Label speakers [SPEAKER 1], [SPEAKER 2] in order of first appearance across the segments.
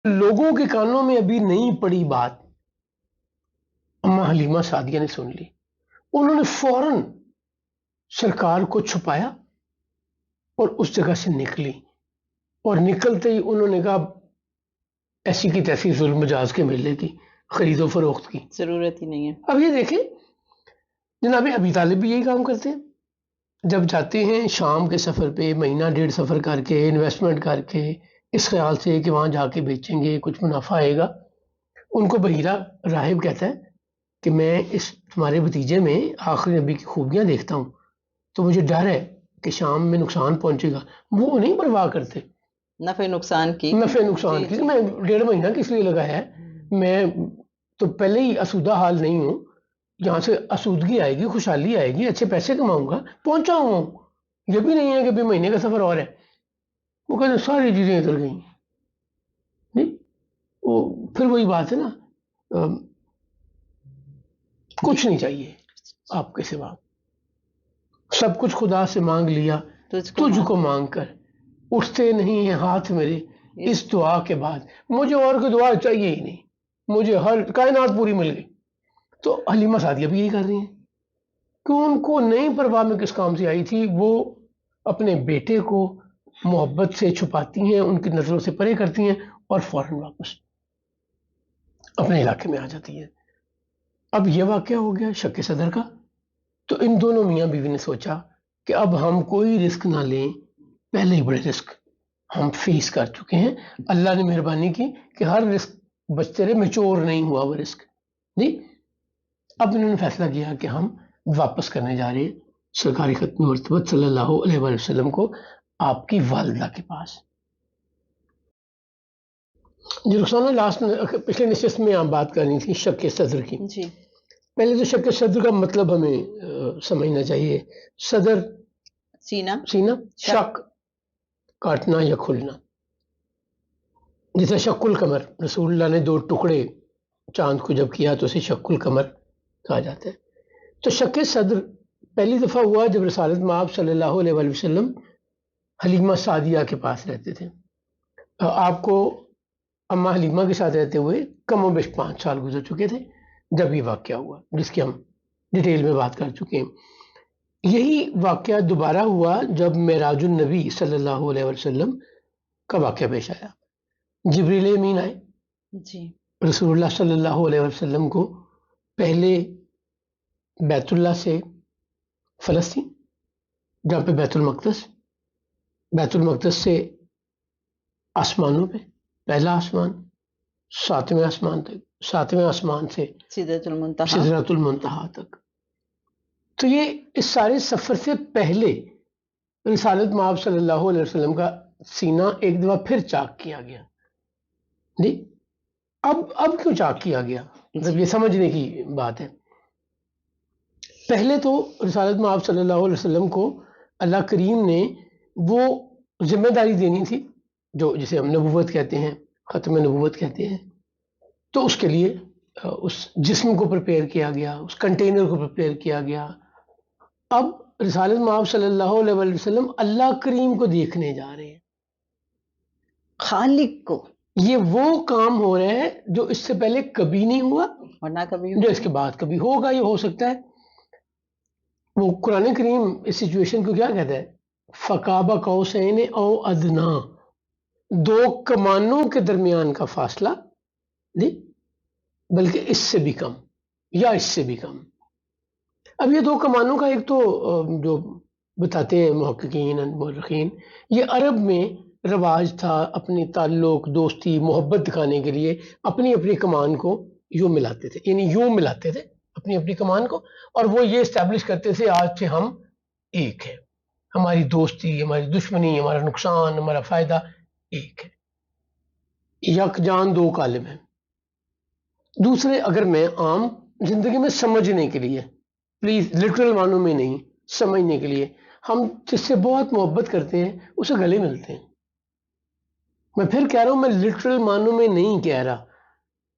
[SPEAKER 1] لوگوں کے کانوں میں ابھی نہیں پڑی بات، اما حلیمہ سعدیہ نے سن لی، انہوں نے فوراً سرکار کو چھپایا اور اس جگہ سے نکلی، اور نکلتے ہی انہوں نے کہا ایسی کی تیسی ظلم مجاز کے میلے کی، خرید و فروخت کی
[SPEAKER 2] ضرورت ہی نہیں ہے۔
[SPEAKER 1] اب یہ دیکھیں جناب ابی طالب بھی یہی کام کرتے ہیں، جب جاتے ہیں شام کے سفر پہ مہینہ ڈیڑھ سفر کر کے انویسٹمنٹ کر کے اس خیال سے کہ وہاں جا کے بیچیں گے کچھ منافع آئے گا، ان کو بحیرہ راہب کہتا ہے کہ میں اس تمہارے بھتیجے میں آخری نبی کی خوبیاں دیکھتا ہوں تو مجھے ڈر ہے کہ شام میں نقصان پہنچے گا۔ وہ نہیں پرواہ کرتے
[SPEAKER 2] نفع نقصان کی،
[SPEAKER 1] نفع نقصان کی، میں ڈیڑھ مہینہ کس لیے لگایا ہے، میں تو پہلے ہی اسودہ حال نہیں ہوں، جہاں سے اسودگی آئے گی خوشحالی آئے گی اچھے پیسے کماؤں گا پہنچا ہوں، یہ بھی نہیں ہے کہ بھی مہینے کا سفر اور ہے۔ وہ کہتے ہیں ساری چیزیں ادھر گئی نہیں، وہ پھر وہی بات ہے نا، کچھ نہیں چاہیے آپ کے سوا، سب کچھ خدا سے مانگ لیا تجھ کو مانگ کر، اٹھتے نہیں ہیں ہاتھ میرے اس دعا کے بعد، مجھے اور کوئی دعا چاہیے ہی نہیں، مجھے ہر کائنات پوری مل گئی۔ تو حلیمہ سعدیہ بھی یہی کر رہی ہیں کہ ان کو نہیں پرواہ میں کس کام سے آئی تھی، وہ اپنے بیٹے کو محبت سے چھپاتی ہیں، ان کی نظروں سے پرے کرتی ہیں اور فوراً واپس اپنے علاقے میں آ جاتی ہیں۔ اب یہ واقعہ ہو گیا شک صدر کا، تو ان دونوں میاں بیوی نے سوچا کہ اب ہم کوئی رسک نہ لیں، پہلے ہی بڑے رسک ہم فیس کر چکے ہیں، اللہ نے مہربانی کی کہ ہر رسک بچتے رہے، میچور نہیں ہوا وہ رسک نہیں۔ اب انہوں نے فیصلہ کیا کہ ہم واپس کرنے جا رہے ہیں سرکاری ختم مرتبت صلی اللہ علیہ وآلہ وسلم کو آپ کی والدہ کے پاس۔ جی رخسانہ لاسٹ پچھلے نشست میں آپ بات کرنی تھی شک صدر کی۔
[SPEAKER 2] جی
[SPEAKER 1] پہلے تو شک صدر کا مطلب ہمیں سمجھنا چاہیے، صدر سینہ، شک کاٹنا یا کھلنا، جیسے شق القمر رسول اللہ نے 2 ٹکڑے چاند کو جب کیا تو اسے شق القمر کہا جاتا ہے۔ تو شک صدر پہلی دفعہ ہوا جب رسالت مآب صلی اللہ علیہ وآلہ وسلم حلیمہ سعدیہ کے پاس رہتے تھے، آپ کو اما حلیمہ کے ساتھ رہتے ہوئے کم و بیش 5 سال گزر چکے تھے جب یہ واقعہ ہوا جس کی ہم ڈیٹیل میں بات کر چکے ہیں۔ یہی واقعہ دوبارہ ہوا جب معراج النبی صلی اللہ علیہ وسلم کا واقعہ پیش آیا، جبریل امین آئے
[SPEAKER 2] جی
[SPEAKER 1] رسول اللہ صلی اللہ علیہ وسلم کو پہلے بیت اللہ سے فلسطین جہاں پہ بیت المقدس سے آسمانوں پہ پہلا آسمان 7ویں آسمان تک، 7ویں آسمان سے
[SPEAKER 2] سدرۃ
[SPEAKER 1] المنتہا تک۔ تو یہ اس سارے سفر سے پہلے رسالت مآب صلی اللہ علیہ وسلم کا سینہ ایک دفعہ پھر چاک کیا گیا جی۔ اب کیوں چاک کیا گیا، مطلب یہ سمجھنے کی بات ہے۔ پہلے تو رسالت مآب صلی اللہ علیہ وسلم کو اللہ کریم نے وہ ذمہ داری دینی تھی جو جسے ہم نبوت کہتے ہیں، ختم نبوت کہتے ہیں، تو اس کے لیے اس جسم کو پریپیئر کیا گیا، اس کنٹینر کو پریپیئر کیا گیا۔ اب رسالت مآب صلی اللہ علیہ وآلہ وسلم اللہ کریم کو دیکھنے جا رہے ہیں،
[SPEAKER 2] خالق کو۔ یہ
[SPEAKER 1] وہ کام ہو رہا ہے جو اس سے پہلے کبھی نہیں ہوا
[SPEAKER 2] اور نہ کبھی
[SPEAKER 1] جو اس کے بعد کبھی ہوگا، یہ ہو سکتا ہے۔ وہ قرآن کریم اس سچویشن کو کیا کہتا ہے، فقاب قوسین او ادنا، 2 کمانوں کے درمیان کا فاصلہ نہیں بلکہ اس سے بھی کم یا اس سے بھی کم۔ اب یہ 2 کمانوں کا ایک تو جو بتاتے ہیں محققین مورخین، یہ عرب میں رواج تھا اپنی تعلق دوستی محبت دکھانے کے لیے اپنی اپنی کمان کو یوں ملاتے تھے، یعنی یوں ملاتے تھے اپنی اپنی کمان کو، اور وہ یہ اسٹیبلش کرتے تھے آج سے ہم ایک ہیں، ہماری دوستی ہماری دشمنی ہمارا نقصان ہمارا فائدہ ایک ہے، یکجان 2 کالم ہیں۔ دوسرے اگر میں عام زندگی میں سمجھنے کے لیے، پلیز لٹرل معنوں میں نہیں، سمجھنے کے لیے، ہم جس سے بہت محبت کرتے ہیں اسے گلے ملتے ہیں۔ میں پھر کہہ رہا ہوں، میں لٹرل معنوں میں نہیں کہہ رہا،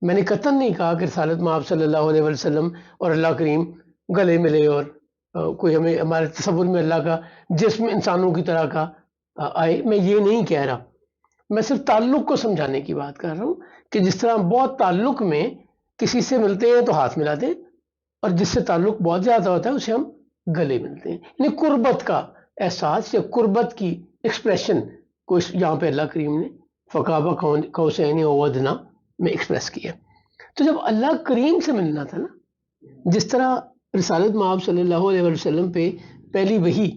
[SPEAKER 1] میں نے قطعاً نہیں کہا کہ رسالت مآب صلی اللہ علیہ وسلم اور اللہ کریم گلے ملے اور کوئی ہمارے تصور میں اللہ کا جسم انسانوں کی طرح کا آئے، میں یہ نہیں کہہ رہا، میں صرف تعلق کو سمجھانے کی بات کر رہا ہوں کہ جس طرح ہم بہت تعلق میں کسی سے ملتے ہیں تو ہاتھ ملاتے ہیں، اور جس سے تعلق بہت زیادہ ہوتا ہے اسے ہم گلے ملتے ہیں، یعنی قربت کا احساس یا قربت کی ایکسپریشن کو یہاں پہ اللہ کریم نے فقابہ قوسین او ادنا میں ایکسپریس کیا۔ تو جب اللہ کریم سے ملنا تھا نا، جس طرح رسالت مآب صلی اللہ علیہ وسلم پہ پہلی وحی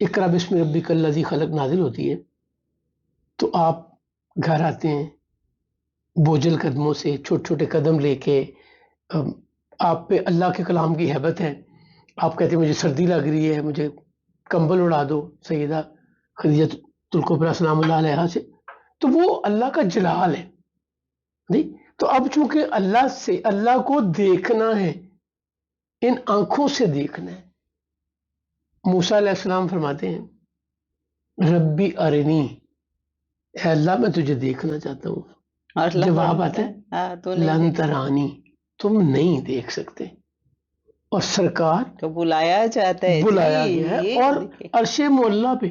[SPEAKER 1] اقرا بسم ربک الذی خلق نازل ہوتی ہے، تو آپ گھر آتے ہیں بوجھل قدموں سے، چھوٹے چھوٹے قدم لے کے، آپ پہ اللہ کے کلام کی ہیبت ہے، آپ کہتے ہیں مجھے سردی لگ رہی ہے، مجھے کمبل اڑا دو سیدہ خدیجہ الکبریٰ سلام اللہ علیہا سے، تو وہ اللہ کا جلال ہے۔ نہیں تو اب چونکہ اللہ سے اللہ کو دیکھنا ہے، ان آنکھوں سے دیکھنا ہے۔ موسیٰ علیہ السلام فرماتے ہیں ربی ارنی، اے اللہ میں تجھے دیکھنا چاہتا ہوں،
[SPEAKER 2] اور اللہ
[SPEAKER 1] جواب
[SPEAKER 2] فرماتا
[SPEAKER 1] آتا
[SPEAKER 2] ہے
[SPEAKER 1] ہے
[SPEAKER 2] ہاں تو نہیں
[SPEAKER 1] لن
[SPEAKER 2] دیکھ سکتے۔
[SPEAKER 1] ترانی، تم نہیں دیکھ سکتے، اور سرکار
[SPEAKER 2] تو بلایا جاتا ہے
[SPEAKER 1] بلایا
[SPEAKER 2] جی،
[SPEAKER 1] گیا ہے،
[SPEAKER 2] یہ
[SPEAKER 1] اور
[SPEAKER 2] دیکھیے
[SPEAKER 1] عرش معلیٰ پہ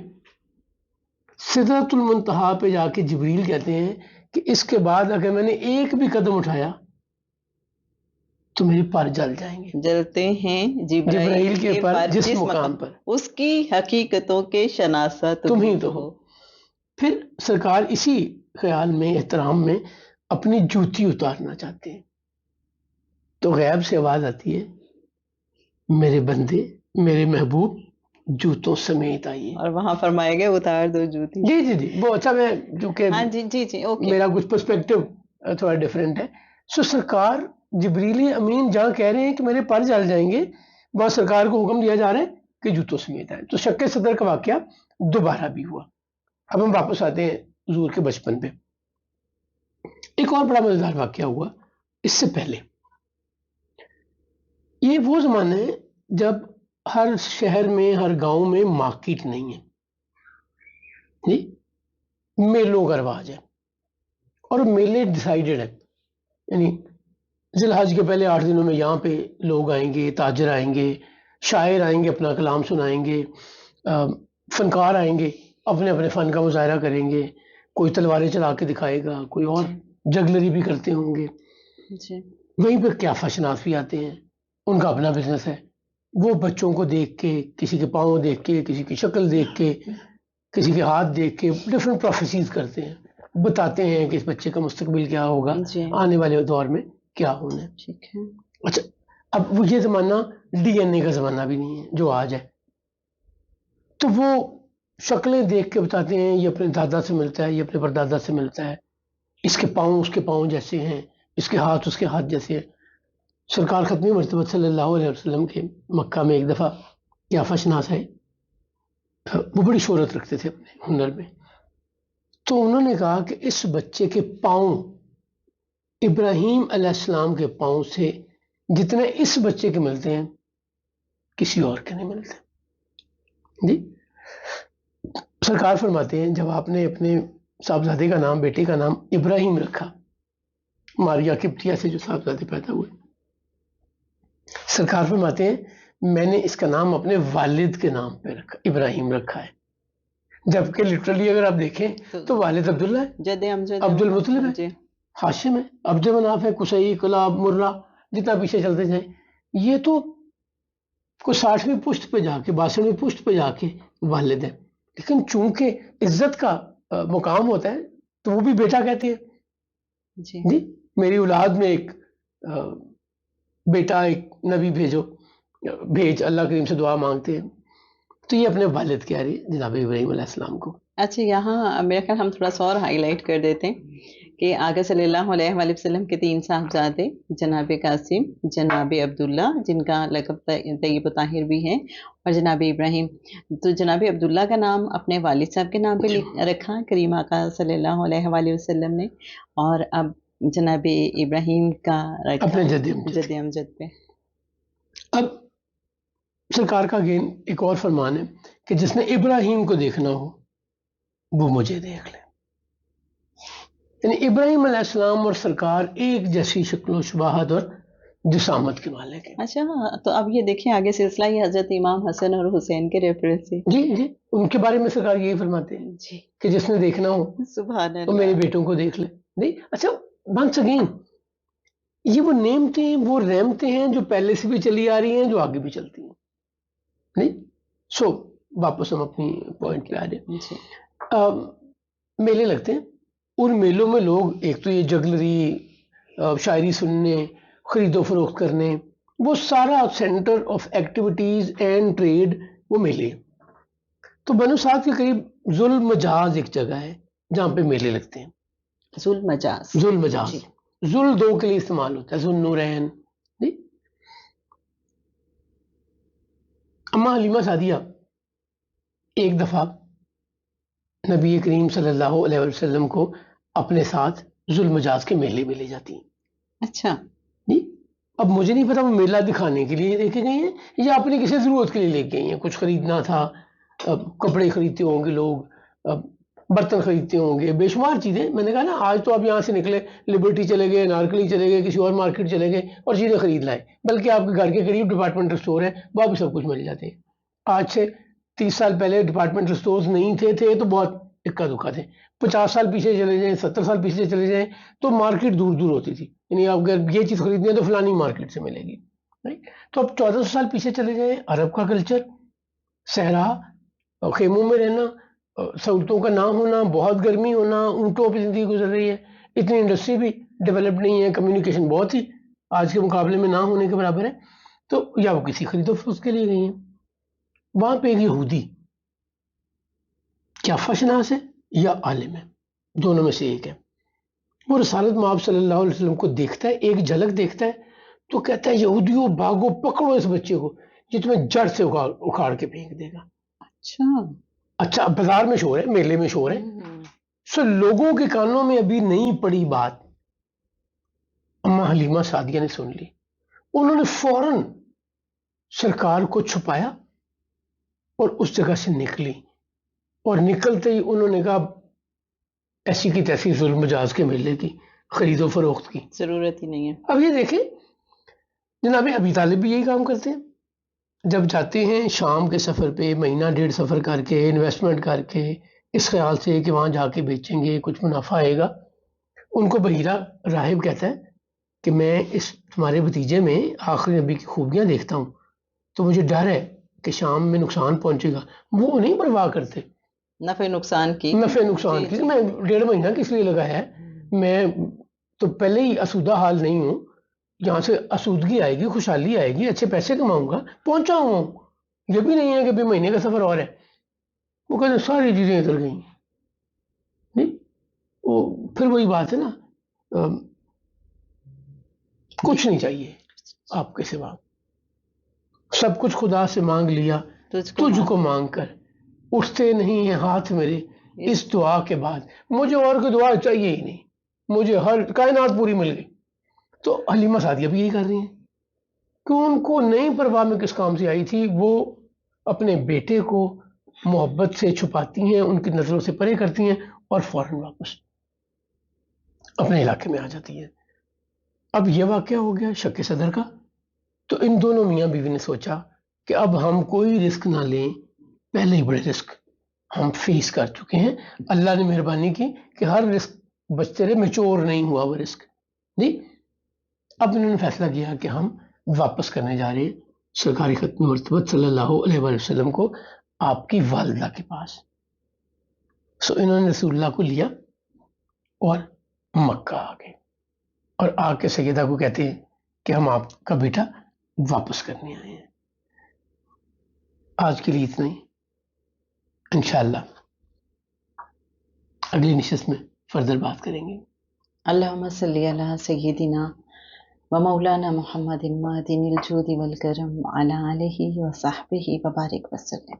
[SPEAKER 1] سدرۃ المنتہا پہ جا کے جبریل کہتے ہیں کہ اس کے بعد اگر میں نے ایک بھی قدم اٹھایا تو میرے پر جل جائیں گے،
[SPEAKER 2] جلتے ہیں
[SPEAKER 1] جبرائیل کے پر جس
[SPEAKER 2] جس
[SPEAKER 1] مقام پر
[SPEAKER 2] اس کی حقیقتوں کے شناسہ
[SPEAKER 1] تم ہی تو ہو۔ پھر سرکار اسی خیال میں احترام میں اپنی جوتی اتارنا چاہتے ہیں، تو غیب سے آواز آتی ہے میرے بندے میرے محبوب جوتوں سمیت آئیے۔
[SPEAKER 2] اور وہاں فرمایا گیا اتار دو جوتی۔
[SPEAKER 1] جی جی جی وہ اچھا، میں چونکہ
[SPEAKER 2] ہاں جی جی جی اوکے۔
[SPEAKER 1] میرا کچھ پرسپیکٹو تھوڑا ڈفرینٹ ہے، سو سرکار جبریل امین جہاں کہہ رہے ہیں کہ میرے پر جل جائیں گے، وہاں سرکار کو حکم دیا جا رہا ہے کہ جوتوں سمیت آئے۔ تو شق صدر کا واقعہ دوبارہ بھی ہوا۔ اب ہم واپس آتے ہیں حضور کے بچپن پہ۔ ایک اور بڑا مزیدار واقعہ ہوا اس سے پہلے۔ یہ وہ زمانہ ہے جب ہر شہر میں ہر گاؤں میں مارکیٹ نہیں ہے، جی میلوں کا رواج ہے، اور میلے ڈیسائیڈڈ ہے، یعنی ذی الحج کے پہلے 8 دنوں میں یہاں پہ لوگ آئیں گے، تاجر آئیں گے، شاعر آئیں گے اپنا کلام سنائیں گے، فنکار آئیں گے اپنے اپنے فن کا مظاہرہ کریں گے، کوئی تلواریں چلا کے دکھائے گا، کوئی اور جگلری بھی کرتے ہوں گے۔
[SPEAKER 2] جی
[SPEAKER 1] وہیں پہ قیافہ شناس بھی آتے ہیں، ان کا اپنا بزنس ہے، وہ بچوں کو دیکھ کے، کسی کے پاؤں دیکھ کے، کسی کی شکل دیکھ کے، کسی کے ہاتھ دیکھ کے ڈفرینٹ پروفیسیز کرتے ہیں، بتاتے ہیں کہ اس بچے کا مستقبل کیا ہوگا،
[SPEAKER 2] جی
[SPEAKER 1] آنے والے دور میں کیا ہونا ہے۔
[SPEAKER 2] ٹھیک ہے۔
[SPEAKER 1] اچھا اب وہ یہ زمانہ ڈی این اے کا زمانہ بھی نہیں ہے جو آج ہے، تو وہ شکلیں دیکھ کے بتاتے ہیں یہ اپنے دادا سے ملتا ہے، یہ اپنے پردادا سے ملتا ہے، اس کے پاؤں اس کے پاؤں جیسے ہیں، اس کے ہاتھ اس کے ہاتھ جیسے ہیں۔ سرکار ختمی مرتبہ صلی اللہ علیہ وسلم کے مکہ میں ایک دفعہ قیافہ شناس ہے، وہ بڑی شہرت رکھتے تھے اپنے ہنر میں، تو انہوں نے کہا کہ اس بچے کے پاؤں ابراہیم علیہ السلام کے پاؤں سے جتنے اس بچے کے ملتے ہیں کسی اور کے نہیں ملتے۔ جی سرکار فرماتے ہیں جب آپ نے اپنے صاحبزادے کا نام، بیٹے کا نام ابراہیم رکھا، ماریا قبطیہ سے جو صاحبزادے پیدا ہوئے، سرکار فرماتے ہیں میں نے اس کا نام اپنے والد کے نام پہ رکھا، ابراہیم رکھا ہے، جبکہ لٹرلی اگر آپ دیکھیں تو والد عبداللہ ہے،
[SPEAKER 2] جد امجد
[SPEAKER 1] عبد المطلب ہے،
[SPEAKER 2] جی
[SPEAKER 1] ہاشم ہے، عبد مناف ہے، قصی، کلاب، مرہ، جتنا پیچھے چلتے جائیں، یہ تو کوئی 60ویں پشت پہ جا کے 62ویں پشت پہ جا کے والد ہے، لیکن چونکہ عزت کا مقام ہوتا ہے تو وہ بھی بیٹا کہتے ہیں۔
[SPEAKER 2] جی
[SPEAKER 1] جی میری اولاد میں ایک بیٹا، ایک نبی بھیج، اللہ کریم سے دعا مانگتے ہیں، تو یہ اپنے والد کہہ رہی ہے جناب ابراہیم علیہ السلام کو۔
[SPEAKER 2] اچھا یہاں میرا خیال ہم تھوڑا سا اور ہائی لائٹ کر دیتے ہیں کہ آقا صلی اللہ علیہ وآلہ وسلم کے 3 صاحبزادے جناب قاسم، جناب عبداللہ جن کا لقب طیب و طاہر بھی ہے، اور جناب ابراہیم، تو جناب عبداللہ کا نام اپنے والد صاحب کے نام پہ رکھا کریم آقا صلی اللہ علیہ وآلہ وسلم نے، اور اب جناب ابراہیم کا رکھا
[SPEAKER 1] اپنے جد
[SPEAKER 2] امجد پہ۔
[SPEAKER 1] اب سرکار کا گین ایک اور فرمان ہے کہ جس نے ابراہیم کو دیکھنا ہو وہ مجھے دیکھ لے، یعنی ابراہیم علیہ السلام اور سرکار ایک جیسی شکل و شباہت اور جسامت کے مالک ہیں.
[SPEAKER 2] اچھا تو اب یہ دیکھیں آگے سلسلہ یہ حضرت امام حسن اور حسین کے ریفرنس سے.
[SPEAKER 1] جی جی ان کے بارے میں سرکار یہی فرماتے ہیں
[SPEAKER 2] جی
[SPEAKER 1] کہ جس نے دیکھنا ہو
[SPEAKER 2] سبحان
[SPEAKER 1] تو میرے
[SPEAKER 2] اللہ.
[SPEAKER 1] بیٹوں کو دیکھ لے. نہیں اچھا ونس اگین یہ وہ نعمتیں وہ رحمتیں ہیں جو پہلے سے بھی چلی آ رہی ہیں جو آگے بھی چلتی ہیں. نہیں سو واپس ہم اپنی پوائنٹ پہ آ جائیں.
[SPEAKER 2] جی
[SPEAKER 1] میلے لگتے ہیں ان میلوں میں لوگ ایک تو یہ جگلری شاعری سننے خرید و فروخت کرنے وہ سارا centre of activities and trade وہ میلے. تو بنو سعد کے قریب ذو المجاز ایک جگہ ہے جہاں پہ میلے لگتے ہیں.
[SPEAKER 2] ذو المجاز.
[SPEAKER 1] ذو المجاز
[SPEAKER 2] جی.
[SPEAKER 1] ذل دو کے لیے استعمال ہوتا ہے ذو النورین. اما حلیمہ سعدیہ ایک دفعہ نبی کریم صلی اللہ علیہ وسلم کو اپنے ساتھ ذو المجاز کے میلے میں لے جاتی ہیں.
[SPEAKER 2] اچھا
[SPEAKER 1] جی اب مجھے نہیں پتا وہ میلہ دکھانے کے لیے لے کے گئی ہیں یا اپنی کسی ضرورت کے لیے لے کے گئی ہیں. کچھ خریدنا تھا کپڑے خریدتے ہوں گے لوگ برتن خریدتے ہوں گے بے شمار چیزیں. میں نے کہا نا آج تو آپ یہاں سے نکلے لبرٹی چلے گئے نارکلی چلے گئے کسی اور مارکیٹ چلے گئے اور چیزیں خرید لائے بلکہ آپ کے گھر کے قریب ڈپارٹمنٹل اسٹور ہے وہاں بھی سب کچھ مل جاتے ہیں. آج سے 30 سال پہلے ڈپارٹمنٹل اسٹورز نہیں تھے تو بہت اکا دکا تھے. 50 سال پیچھے چلے جائیں 70 سال پیچھے چلے جائیں تو مارکیٹ دور دور ہوتی تھی. یعنی آپ اگر یہ چیز خریدنی ہے تو فلانی مارکیٹ سے ملے گی. تو اب 1400 سال پیچھے چلے جائیں عرب کا کلچر صحرا خیموں میں رہنا سہولتوں کا نہ ہونا بہت گرمی ہونا اونٹوں پہ زندگی گزر رہی ہے. اتنی انڈسٹری بھی ڈیولپ نہیں ہے کمیونیکیشن بہت ہی آج کے مقابلے میں نہ ہونے کے برابر ہے. تو یا وہ کسی خرید و فروخت کے لیے گئی ہیں. وہاں پہ ایک یہودی کیا فشناس ہے یا عالم ہے دونوں میں سے ایک ہے. وہ رسالت مآب صلی اللہ علیہ وسلم کو دیکھتا ہے ایک جھلک دیکھتا ہے تو کہتا ہے یہودیوں بھاگو پکڑو اس بچے کو یہ تمہیں جڑ سے اکھاڑ کے پھینک دے گا. اچھا بازار میں شور ہے میلے میں شور ہے سو لوگوں کے کانوں میں ابھی نہیں پڑی بات. اما حلیمہ سعدیہ نے سن لی. انہوں نے فوراً سرکار کو چھپایا اور اس جگہ سے نکلی اور نکلتے ہی انہوں نے کہا ایسی کی تیسی ذو المجاز کے میلے کی خرید و فروخت کی
[SPEAKER 2] ضرورت ہی نہیں ہے.
[SPEAKER 1] اب یہ دیکھیں جناب ابی طالب بھی یہی کام کرتے ہیں. جب جاتے ہیں شام کے سفر پہ مہینہ ڈیڑھ سفر کر کے انویسٹمنٹ کر کے اس خیال سے کہ وہاں جا کے بیچیں گے کچھ منافع آئے گا. ان کو بحیرہ راہب کہتا ہے کہ میں اس تمہارے بھتیجے میں آخری نبی کی خوبیاں دیکھتا ہوں تو مجھے ڈر ہے کہ شام میں نقصان پہنچے گا. وہ نہیں پرواہ کرتے
[SPEAKER 2] نفع نقصان کی
[SPEAKER 1] میں 1.5 مہینہ کس لیے لگا ہے میں تو پہلے ہی اسودہ حال نہیں ہوں یہاں سے اسودگی آئے گی خوشحالی آئے گی اچھے پیسے کماؤں گا پہنچا ہوں. یہ بھی نہیں ہے کہ بھی مہینے کا سفر اور ہے. وہ کہتے ہیں ساری چیزیں ادھر گئیں. نہیں وہ پھر وہی بات ہے نا کچھ نہیں چاہیے آپ کے سوا سب کچھ خدا سے مانگ لیا تجھ کو مانگ کر اٹھتے نہیں ہیں ہاتھ میرے اس دعا کے بعد مجھے اور کوئی دعا چاہیے ہی نہیں مجھے ہر کائنات پوری مل گئی. تو حلیمہ سعدیہ بھی یہی کر رہی ہیں کہ ان کو نئی پرواہ میں کس کام سے آئی تھی وہ اپنے بیٹے کو محبت سے چھپاتی ہیں ان کی نظروں سے پرے کرتی ہیں اور فوراً واپس اپنے علاقے میں آ جاتی ہیں. اب یہ واقعہ ہو گیا شک صدر کا. تو ان دونوں میاں بیوی نے سوچا کہ اب ہم کوئی رسک نہ لیں پہلے ہی بڑے رسک ہم فیس کر چکے ہیں. اللہ نے مہربانی کی کہ ہر رسک بچتے رہے میچور نہیں ہوا وہ رسک. جی اب انہوں نے فیصلہ کیا کہ ہم واپس کرنے جا رہے ہیں سرکاری ختم مرتبت صلی اللہ علیہ وسلم کو آپ کی والدہ کے پاس. سو انہوں نے رسول اللہ کو لیا اور مکہ آ گئے اور آ کے سیدہ کو کہتے ہیں کہ ہم آپ کا بیٹا واپس کرنے آئے ہیں. آج کے لیے اتنا ہی. انشاءاللہ اگلی نشست میں فردر بات کریں گے.
[SPEAKER 2] اللہم صلی علی سیدنا و مولانا محمد معدن الجود والکرم علی آلہ و صحبہ وبارک وسلم.